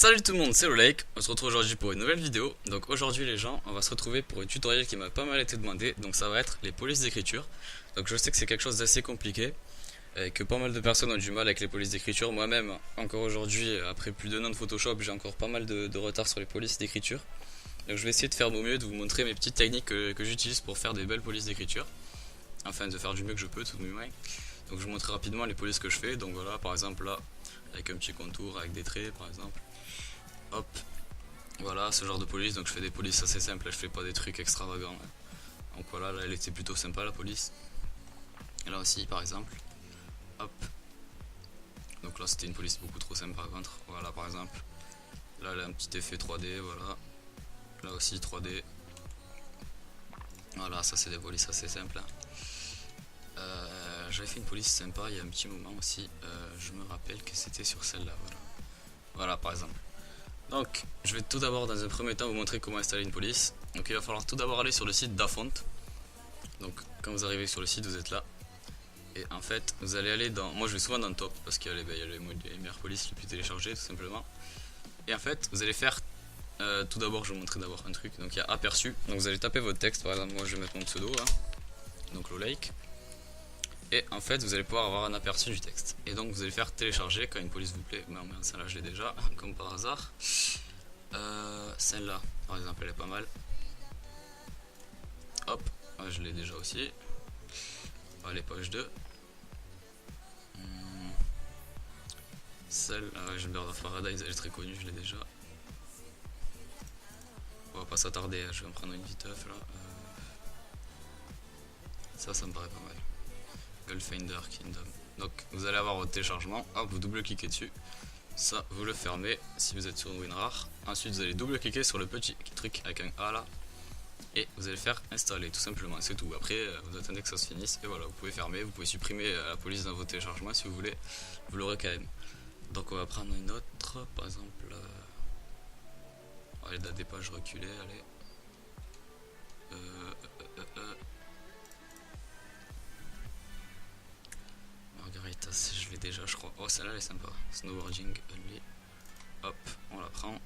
Salut tout le monde, c'est Lolake, on se retrouve aujourd'hui pour une nouvelle vidéo. Donc aujourd'hui les gens, on va se retrouver pour un tutoriel qui m'a pas mal été demandé. Donc ça va être les polices d'écriture. Donc je sais que c'est quelque chose d'assez compliqué et que pas mal de personnes ont du mal avec les polices d'écriture. Moi-même, encore aujourd'hui, après plus d'1 an de Photoshop, j'ai encore pas mal de retard sur les polices d'écriture. Donc je vais essayer de faire mon mieux, de vous montrer mes petites techniques que j'utilise pour faire des belles polices d'écriture. Enfin de faire du mieux que je peux tout du moins. Donc je vous montre rapidement les polices que je fais. Donc voilà, par exemple là, avec un petit contour, avec des traits par exemple. Hop, voilà ce genre de police. Donc je fais des polices assez simples, je fais pas des trucs extravagants. Donc voilà, là elle était plutôt sympa la police. Et là aussi par exemple. Hop. Donc là c'était une police beaucoup trop simple par contre. Voilà par exemple. Là elle a un petit effet 3D, voilà. Là aussi 3D. Voilà, ça c'est des polices assez simples. J'avais fait une police sympa il y a un petit moment aussi. Je me rappelle que c'était sur celle-là, voilà. Voilà par exemple. Donc, je vais tout d'abord dans un premier temps vous montrer comment installer une police. Donc il va falloir tout d'abord aller sur le site d'Afont. Donc quand vous arrivez sur le site, vous êtes là. Et en fait, vous allez aller dans... Moi je vais souvent dans le top parce qu'il y a les meilleures polices les plus téléchargées tout simplement. Et en fait, vous allez faire... tout d'abord, je vais vous montrer d'abord un truc. Donc il y a aperçu. Donc vous allez taper votre texte. Par exemple, moi je vais mettre mon pseudo là. Donc Lolake. Et en fait, vous allez pouvoir avoir un aperçu du texte. Et donc vous allez faire télécharger quand une police vous plaît. Mais celle-là je l'ai déjà, comme par hasard. Celle-là, par exemple, elle est pas mal. Hop, je l'ai déjà aussi. Allez, page 2. Celle, j'ai Bird of Paradise, elle est très connue, je l'ai déjà. On va pas s'attarder, je vais en prendre une viteuf là. Ça me paraît pas mal. Girlfinder Kingdom. Donc vous allez avoir votre téléchargement, hop, vous double-cliquez dessus. Ça, vous le fermez si vous êtes sur une WinRAR. Ensuite, vous allez double-cliquer sur le petit truc avec un A là. Et vous allez faire installer, tout simplement, c'est tout. Après, vous attendez que ça se finisse. Et voilà, vous pouvez fermer, vous pouvez supprimer la police dans vos téléchargements si vous voulez. Vous l'aurez quand même. Donc on va prendre une autre, par exemple. Allez, des pages reculées, allez. Margarita, je l'ai déjà, je crois. Oh, celle-là, elle est sympa. Snowboarding only. Hop, on la prend.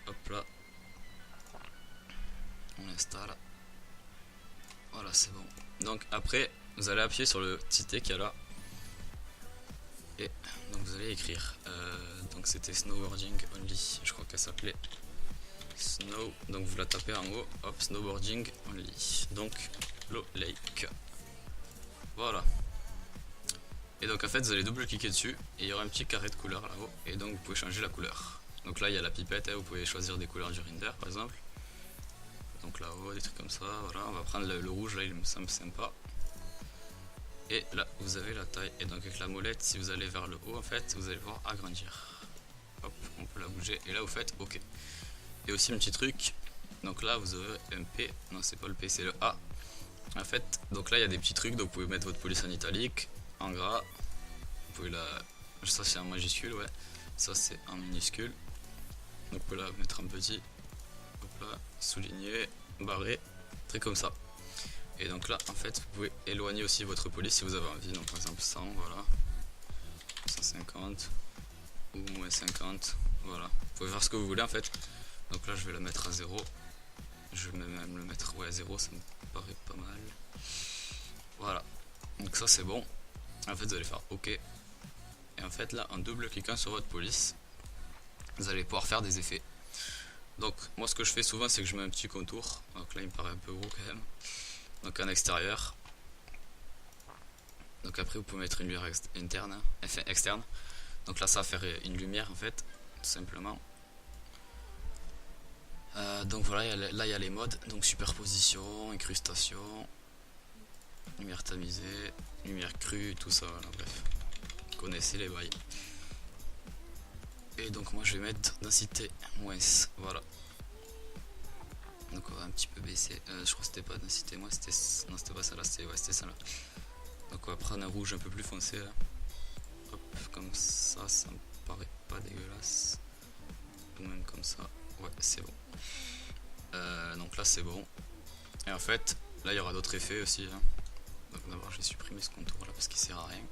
Hop là. On l'installe. Voilà, c'est bon. Donc après, vous allez appuyer sur le petit T qu'il y a là. Et donc vous allez écrire. Donc c'était snowboarding only. Je crois qu'elle s'appelait snow. Donc vous la tapez en haut. Hop, snowboarding only. Donc Lolake. Voilà. Et donc en fait vous allez double-cliquer dessus. Et il y aura un petit carré de couleur là-haut. Et donc vous pouvez changer la couleur. Donc là il y a la pipette. Vous pouvez choisir des couleurs du render par exemple. Donc là-haut, des trucs comme ça. Voilà, on va prendre le rouge là, il me semble sympa. Et là, vous avez la taille. Et donc avec la molette, si vous allez vers le haut, en fait, vous allez pouvoir agrandir. Hop, on peut la bouger. Et là, vous faites OK. Et aussi un petit truc. Donc là, vous avez un P. Non, c'est pas le P, c'est le A. En fait, donc là, il y a des petits trucs. Donc vous pouvez mettre votre police en italique, en gras. Vous pouvez la... Ça, c'est en majuscule, ouais. Ça, c'est en minuscule. Donc vous pouvez la mettre en petit. Hop là, souligner, barrer, truc comme ça. Et donc là, en fait, vous pouvez éloigner aussi votre police si vous avez envie. Donc par exemple 100, voilà. 150 ou moins 50, voilà. Vous pouvez faire ce que vous voulez en fait. Donc là, je vais la mettre à 0. Je vais même le mettre à 0, ça me paraît pas mal. Voilà. Donc ça, c'est bon. En fait, vous allez faire OK. Et en fait, là, en double-cliquant sur votre police, vous allez pouvoir faire des effets. Donc moi ce que je fais souvent c'est que je mets un petit contour. Donc là il me paraît un peu gros quand même. Donc en extérieur. Donc après vous pouvez mettre une lumière interne, enfin externe. Donc là ça va faire une lumière en fait, tout simplement. Donc voilà, là il y a les modes. Donc superposition, incrustation, lumière tamisée, lumière crue, tout ça, voilà, bref. Vous connaissez les bails. Et donc moi je vais mettre densité moins, voilà. Donc on va un petit peu baisser, je crois que c'était pas densité moins, c'était... Non c'était pas ça là, c'était ça là. Donc on va prendre un rouge un peu plus foncé là. Hop, comme ça, ça me paraît pas dégueulasse. Ou même comme ça, ouais c'est bon. Donc là c'est bon. Et en fait, là il y aura d'autres effets aussi. Hein. Donc d'abord je vais supprimer ce contour là parce qu'il sert à rien.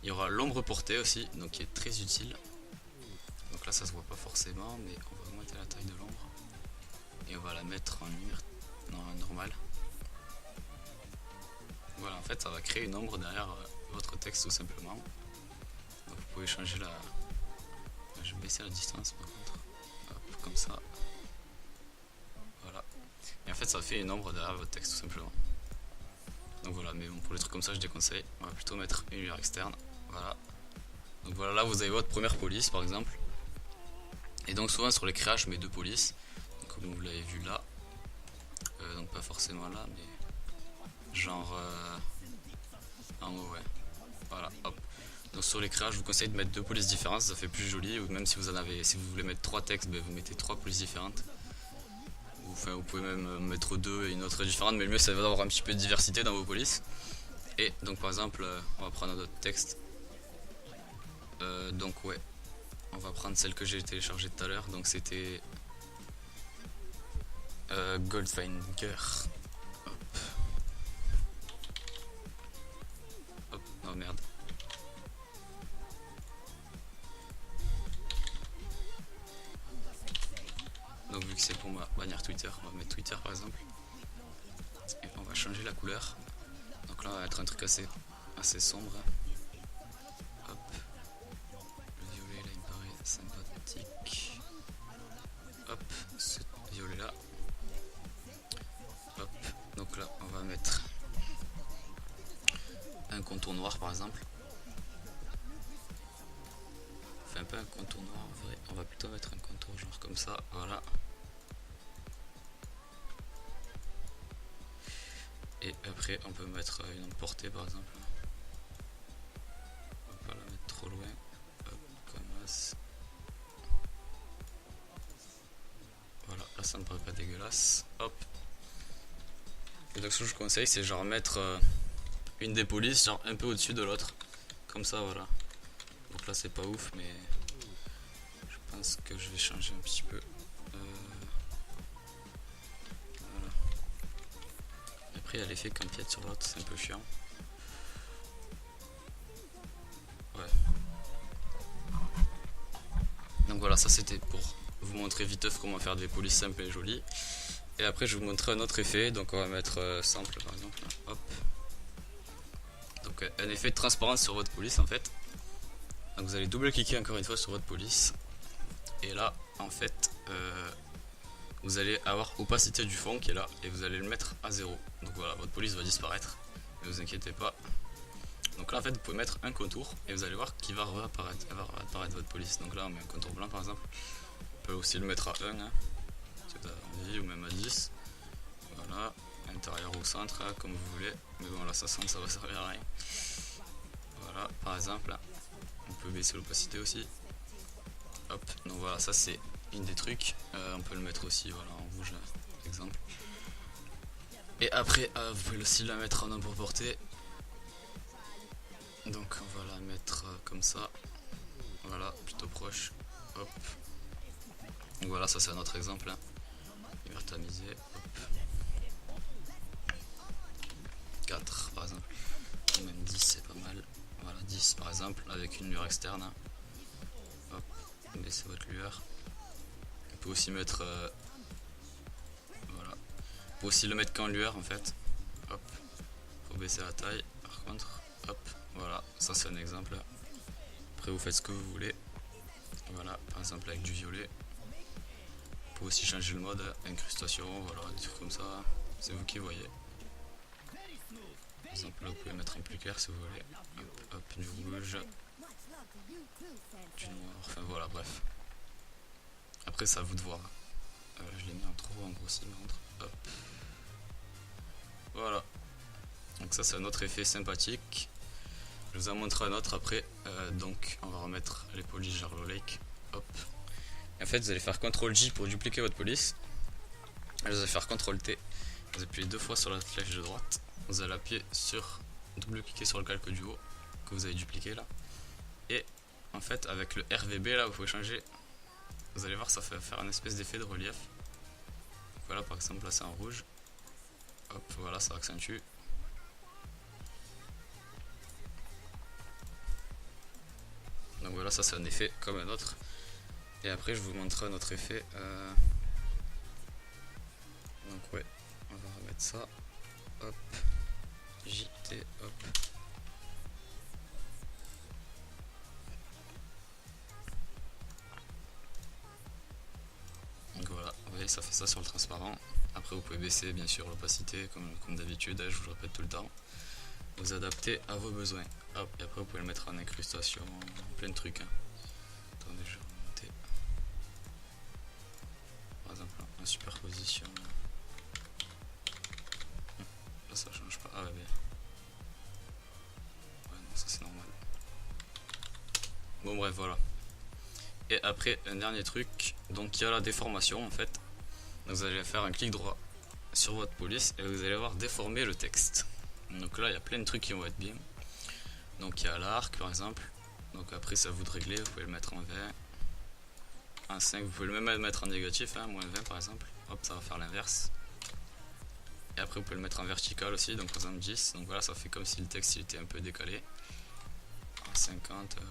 Il y aura l'ombre portée aussi, donc qui est très utile. Donc là ça se voit pas forcément, mais on va augmenter la taille de l'ombre et on va la mettre en lumière normale. Voilà, en fait ça va créer une ombre derrière votre texte tout simplement. Donc, vous pouvez changer la... Je vais baisser la distance par contre. Hop, comme ça. Voilà. Et en fait ça fait une ombre derrière votre texte tout simplement. Donc voilà, mais bon, pour les trucs comme ça je déconseille. On va plutôt mettre une lumière externe. Voilà. Donc voilà, là vous avez votre première police par exemple. Et donc souvent sur les créages je mets 2 polices. Donc, comme vous l'avez vu là. Donc pas forcément là, mais genre en haut, ouais. Voilà, hop. Donc sur les créages je vous conseille de mettre 2 polices différentes, ça fait plus joli. Ou même si vous en avez, si vous voulez mettre 3 textes, ben, vous mettez 3 polices différentes. Enfin, vous pouvez même mettre 2 et une autre différente, mais le mieux c'est d'avoir un petit peu de diversité dans vos polices. Et donc par exemple, on va prendre un autre texte. Donc ouais, on va prendre celle que j'ai téléchargée tout à l'heure. Donc c'était Goldfinger. Hop. Hop, oh merde. Donc vu que c'est pour ma bannière Twitter, on va mettre Twitter par exemple. Et on va changer la couleur. Donc là on va mettre un truc assez sombre. Hop. Le violet là il me paraît sympathique. Hop, ce violet là. Hop, donc là on va mettre un contour noir par exemple. Enfin pas un contour noir en vrai, on va plutôt mettre un contour genre comme ça, voilà. Et après on peut mettre une portée par exemple. On va pas la mettre trop loin. Hop, comme ça. Voilà, là ça me paraît pas dégueulasse. Hop. Et donc ce que je vous conseille c'est genre mettre une des polices genre un peu au-dessus de l'autre. Comme ça voilà. Donc là c'est pas ouf mais je pense que je vais changer un petit peu. Voilà. Après il y a l'effet qu'on piète sur l'autre, c'est un peu chiant. Ouais. Donc voilà, ça c'était pour vous montrer viteuf comment faire des polices simples et jolies. Et après je vais vous montrer un autre effet, donc on va mettre simple par exemple. Hop. Donc un effet de transparence sur votre police en fait. Donc vous allez double cliquer encore une fois sur votre police. Et là en fait vous allez avoir opacité du fond qui est là et vous allez le mettre à 0. Donc voilà, votre police va disparaître. Ne vous inquiétez pas. Donc là en fait vous pouvez mettre un contour et vous allez voir qu'il va réapparaître, votre police. Donc là on met un contour blanc par exemple. On peut aussi le mettre à 1 hein, si vous avez envie, ou même à 10. Voilà, intérieur au centre hein, comme vous voulez. Mais bon là ça sent, ça va servir à rien. Voilà, par exemple là, on peut baisser l'opacité aussi. Hop, donc voilà, ça c'est une des trucs. On peut le mettre aussi voilà, en rouge là, par exemple. Et après vous pouvez aussi la mettre en ombre portée. Donc on va la mettre comme ça. Voilà, plutôt proche. Hop. Donc voilà, ça c'est un autre exemple. Hein. Il va tamiser. Hop. 4 par exemple. Ou même 10 c'est pas mal. Voilà, 10 par exemple avec une lueur externe. Hein. Hop, baissez votre lueur. On peut aussi mettre voilà. On peut aussi le mettre qu'en lueur en fait. Hop. Faut baisser la taille par contre. Hop. Voilà, ça c'est un exemple. Après vous faites ce que vous voulez. Voilà, par exemple avec du violet. Vous pouvez aussi changer le mode incrustation, voilà, des trucs comme ça. C'est vous qui voyez. Par exemple là vous pouvez mettre un plus clair si vous voulez. Hop, hop, du rouge. Du noir, enfin voilà, bref. Après c'est à vous de voir. Je l'ai mis en trop en grossi, hop. Voilà. Donc ça c'est un autre effet sympathique. Je vous en montrerai un autre après. Donc on va remettre les polices Jarlow Lake. Hop. Et en fait vous allez faire CTRL J pour dupliquer votre police. Vous allez faire CTRL T. Vous appuyez 2 fois sur la flèche de droite. Vous allez appuyer sur double cliquer sur le calque du haut que vous avez dupliqué là. Et en fait avec le RVB là vous pouvez changer. Vous allez voir ça fait faire un espèce d'effet de relief. Donc voilà par exemple là c'est en rouge. Hop voilà ça accentue. Donc voilà ça c'est un effet comme un autre. Et après je vous montrerai un autre effet. Donc ouais, on va remettre ça. Hop. JT, hop. Donc voilà, vous voyez, ça fait ça sur le transparent. Après vous pouvez baisser bien sûr l'opacité comme d'habitude, je vous le répète tout le temps. Vous adaptez à vos besoins. Hop, et après vous pouvez le mettre en incrustation, plein de trucs. Hein. Attendez, je vais remonter. Par exemple, en superposition. Là ça change pas. Ah ouais, ouais non, ça c'est normal. Bon bref, voilà. Et après, un dernier truc, donc il y a la déformation en fait. Donc vous allez faire un clic droit sur votre police et vous allez voir déformer le texte. Donc là il y a plein de trucs qui vont être bien. Donc il y a l'arc par exemple. Donc après c'est à vous de régler, vous pouvez le mettre en 20. En 5, vous pouvez le même mettre en négatif, hein, moins 20 par exemple. Hop, ça va faire l'inverse. Et après vous pouvez le mettre en vertical aussi, donc par exemple 10. Donc voilà, ça fait comme si le texte il était un peu décalé. En 50, voilà.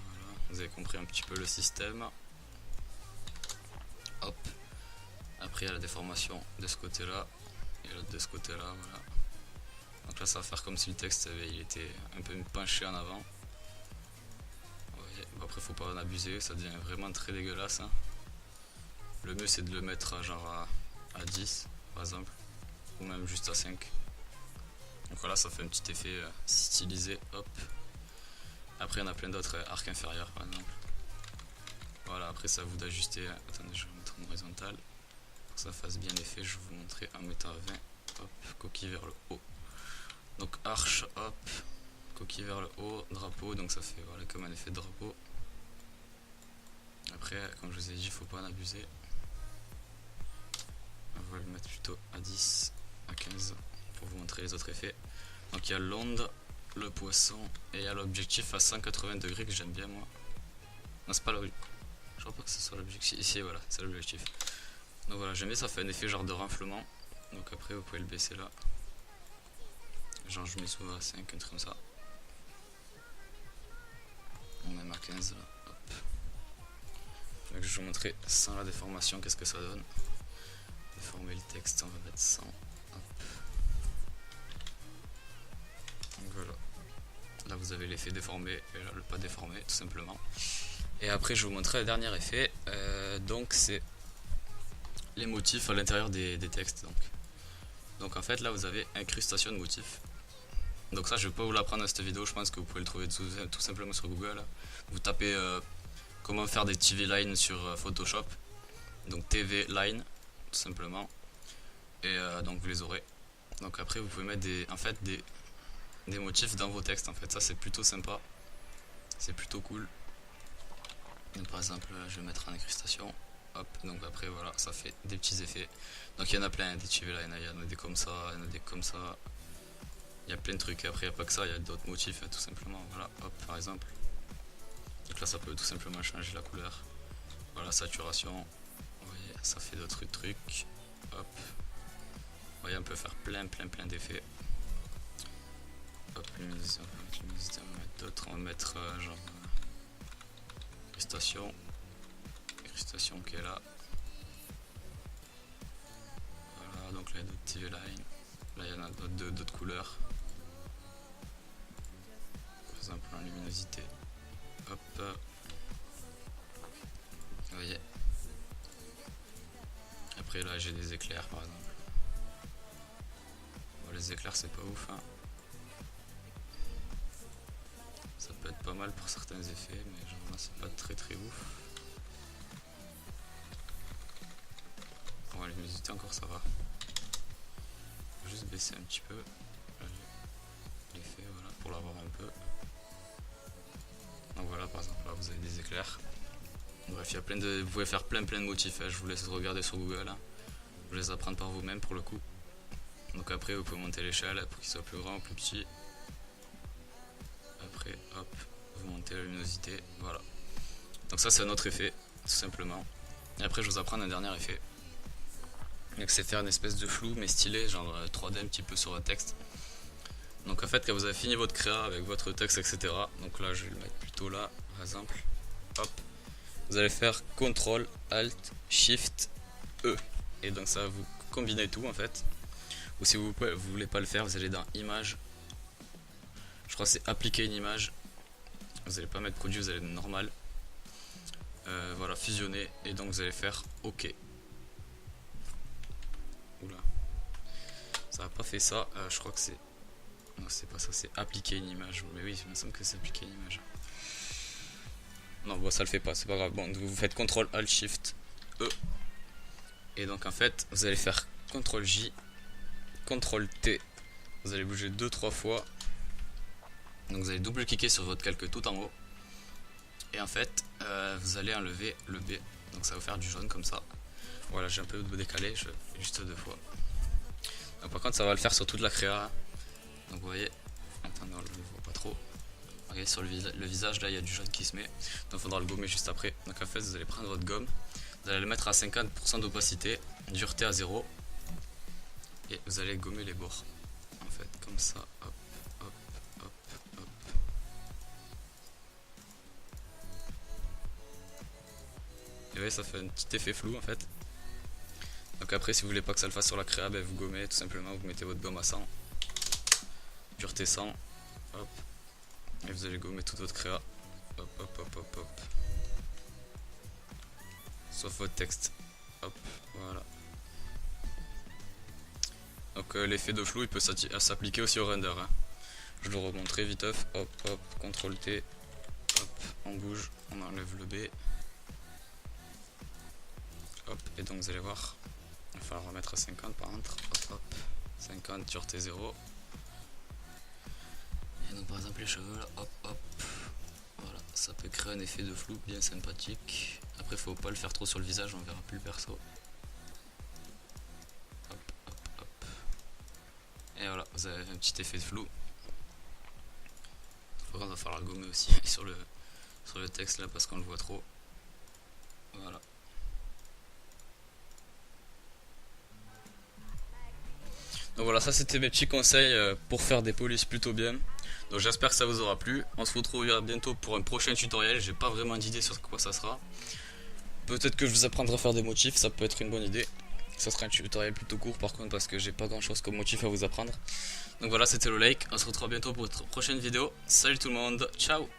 Vous avez compris un petit peu le système. Hop. Après il y a la déformation de ce côté là et l'autre de ce côté là, voilà. Donc là ça va faire comme si le texte il était un peu penché en avant. Bon, après faut pas en abuser, ça devient vraiment très dégueulasse. Hein. Le mieux c'est de le mettre genre à 10 par exemple, ou même juste à 5. Donc voilà, ça fait un petit effet stylisé. Hop. Après il y en a plein d'autres arcs inférieurs par exemple. Voilà, après c'est à vous d'ajuster. Attendez, je vais mettre en horizontal. Pour que ça fasse bien l'effet, je vais vous montrer en mettant à 20. Hop, coquille vers le haut. Donc arche, hop, coquille vers le haut, drapeau, donc ça fait voilà comme un effet de drapeau. Après, comme je vous ai dit, il faut pas en abuser. On va le mettre plutôt à 10, à 15 pour vous montrer les autres effets. Donc il y a l'onde, le poisson et il y a l'objectif à 180 degrés que j'aime bien moi. Non, c'est pas l'objectif. Je crois pas que ce soit l'objectif. Ici, voilà, c'est l'objectif. Donc voilà, j'aime bien, ça fait un effet genre de renflement. Donc après, vous pouvez le baisser là. Genre, je mets souvent à 5, un truc comme ça. On met à 15 là. Hop. Donc je vais vous montrer sans la déformation, qu'est-ce que ça donne. Déformer le texte, on va mettre 100. Hop. Donc voilà. Là, vous avez l'effet déformé et là, le pas déformé, tout simplement. Et après, je vais vous montrer le dernier effet. Donc, c'est les motifs à l'intérieur des textes. Donc en fait là vous avez incrustation de motifs. Donc ça je vais pas vous l'apprendre dans cette vidéo, je pense que vous pouvez le trouver tout simplement sur Google. Vous tapez comment faire des TV lines sur Photoshop. Donc TV line tout simplement. Et donc vous les aurez. Donc après vous pouvez mettre des motifs dans vos textes en fait. Ça c'est plutôt sympa. C'est plutôt cool. Donc par exemple je vais mettre en incrustation. Hop, donc après voilà, ça fait des petits effets. Donc il y en a plein, des TV lines, il y en a des comme ça, il y en a des comme ça. Il y a plein de trucs. Après il n'y a pas que ça, il y a d'autres motifs tout simplement. Voilà, hop par exemple. Donc là ça peut tout simplement changer la couleur. Voilà, saturation. Vous voyez, ça fait d'autres trucs. Hop. Vous voyez, on peut faire plein d'effets. Hop, luminosité, on va mettre luminosité, on va mettre d'autres, on va mettre genre incrustation. Incrustation qui est là. Voilà, donc là il y a d'autres TV lines. Là il y en a d'autres couleurs. Par exemple en luminosité. Hop. Vous voyez. Après là j'ai des éclairs par exemple. Bon, les éclairs c'est pas ouf hein. Ça peut être pas mal pour certains effets, mais genre là c'est pas très ouf. Bon, la luminosité encore ça va. Juste baisser un petit peu l'effet, voilà, pour l'avoir un peu. Donc voilà, par exemple là vous avez des éclairs. Bref, il y a plein de, vous pouvez faire plein de motifs, hein. Je vous laisse regarder sur Google, hein. Je vous laisse apprendre par vous-même pour le coup. Donc après vous pouvez monter l'échelle pour qu'il soit plus grand ou plus petit. Après hop, vous montez la luminosité, voilà. Donc ça c'est un autre effet, tout simplement. Et après je vous apprends un dernier effet. Donc c'est faire une espèce de flou mais stylé, genre 3D un petit peu sur votre texte. Donc en fait quand vous avez fini votre créa avec votre texte etc. Donc là je vais le mettre plutôt là par exemple. Hop. vous allez faire CTRL ALT SHIFT E et donc ça va vous combiner tout en fait. Ou si vous voulez pas le faire, vous allez dans image, je crois que c'est appliquer une image, vous n'allez pas mettre produit, vous allez normal, voilà, fusionner, et donc vous allez faire OK. Oula, ça n'a pas fait ça, je crois que c'est, non c'est pas ça, c'est appliquer une image, mais oui il me semble que c'est appliquer une image. Non bon ça le fait pas, c'est pas grave, bon vous faites CTRL ALT SHIFT E, et donc en fait vous allez faire CTRL J, CTRL T, vous allez bouger 2-3 fois. Donc vous allez double-cliquer sur votre calque tout en haut. Et en fait, vous allez enlever le B. Donc ça va vous faire du jaune comme ça. Voilà, j'ai un peu décalé, je fais juste 2 fois. Donc par contre, ça va le faire sur toute la créa. Donc vous voyez, attendez, on le voit pas trop. Regardez sur le visage, là il y a du jaune qui se met. Donc il faudra le gommer juste après. Donc en fait, vous allez prendre votre gomme. Vous allez le mettre à 50% d'opacité, dureté à 0. Et vous allez gommer les bords. En fait, comme ça, hop. Et oui, ça fait un petit effet flou en fait. Donc après, si vous voulez pas que ça le fasse sur la créa, ben, vous gommez tout simplement, vous mettez votre gomme à 100, dureté 100, hop, et vous allez gommer toute votre créa, hop, hop, hop, hop, hop, sauf votre texte, hop, voilà. Donc l'effet de flou, il peut s'appliquer aussi au render, hein. Je le remonte très vite, hop, hop, CTRL T, hop, on bouge, on enlève le B. Hop, et donc vous allez voir, il va falloir remettre à 50 par contre, hop, hop, 50, dureté 0. Et donc par exemple les cheveux là, hop, hop, voilà, ça peut créer un effet de flou bien sympathique. Après faut pas le faire trop sur le visage, on verra plus le perso. Hop, hop, hop. Et voilà, vous avez un petit effet de flou. Par contre il va falloir le gommer aussi sur le texte là parce qu'on le voit trop. Voilà. Donc voilà, ça c'était mes petits conseils pour faire des polices plutôt bien. Donc j'espère que ça vous aura plu. On se retrouvera bientôt pour un prochain tutoriel. J'ai pas vraiment d'idée sur quoi ça sera. Peut-être que je vous apprendrai à faire des motifs, ça peut être une bonne idée. Ça sera un tutoriel plutôt court par contre parce que j'ai pas grand chose comme motif à vous apprendre. Donc voilà, c'était le like. On se retrouvera bientôt pour une prochaine vidéo. Salut tout le monde, ciao.